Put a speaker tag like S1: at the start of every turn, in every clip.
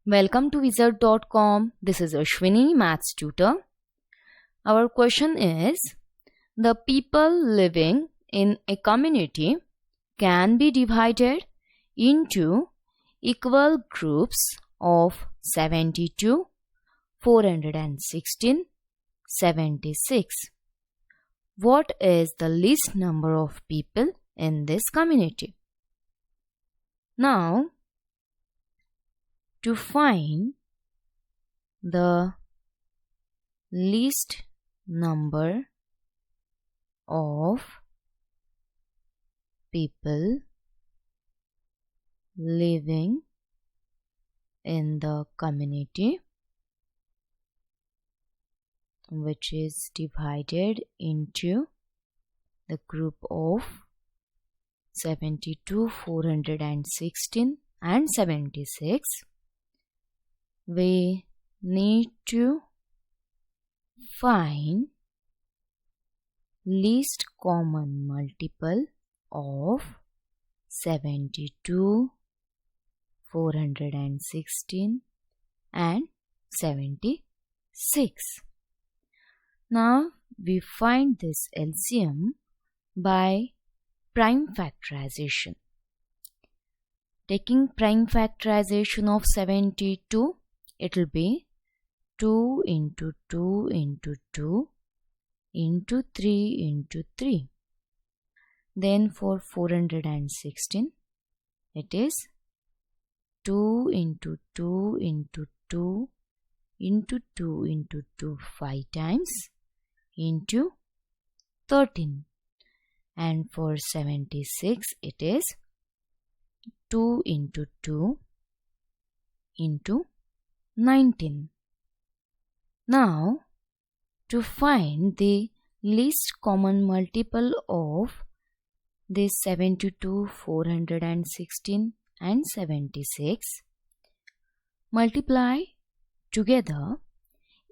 S1: Welcome to Wizard.com. This is Ashwini, Maths tutor. Our question is, the people living in a community can be divided into equal groups of 72, 416, 76. What is the least number of people in this community? Now, to find the least number of people living in the community, which is divided into the group of 72, 416 and 76, we need to find least common multiple of 72, 416 and 76. Now we find this LCM by prime factorization. Taking prime factorization of 72, it will be 2 into 2 into 2 into 3 into 3. Then for 416, it is 2 into 2 into 2 into 2 into 2 5 times into 13. And for 76, it is 2 into 2 into 19. Now, to find the least common multiple of this 72, 416 and 76, multiply together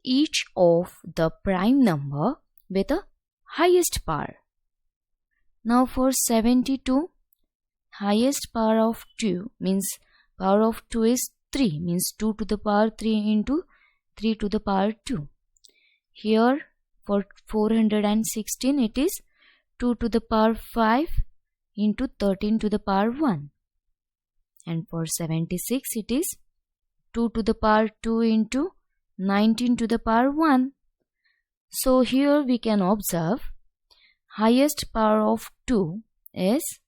S1: each of the prime number with the highest power. Now for 72, highest power of 2 means power of 2 is 3, means 2 to the power 3 into 3 to the power 2. Here for 416 it is 2 to the power 5 into 13 to the power 1. And for 76 it is 2 to the power 2 into 19 to the power 1. So here we can observe highest power of 2 is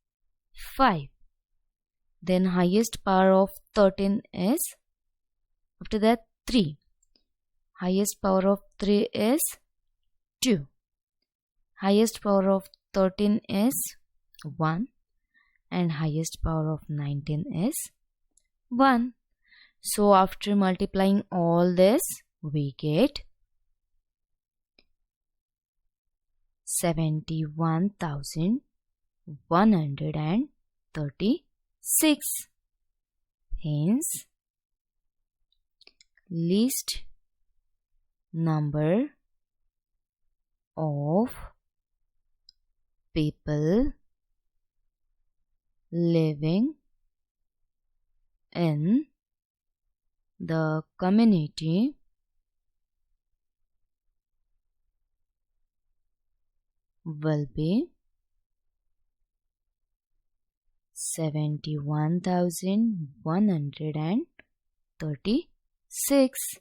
S1: 5. Then highest power of 13 is, after that, 3. Highest power of 3 is 2. Highest power of 13 is 1. And highest power of 19 is 1. So after multiplying all this, we get 71,136. Hence, least number of people living in the community will be 71,136.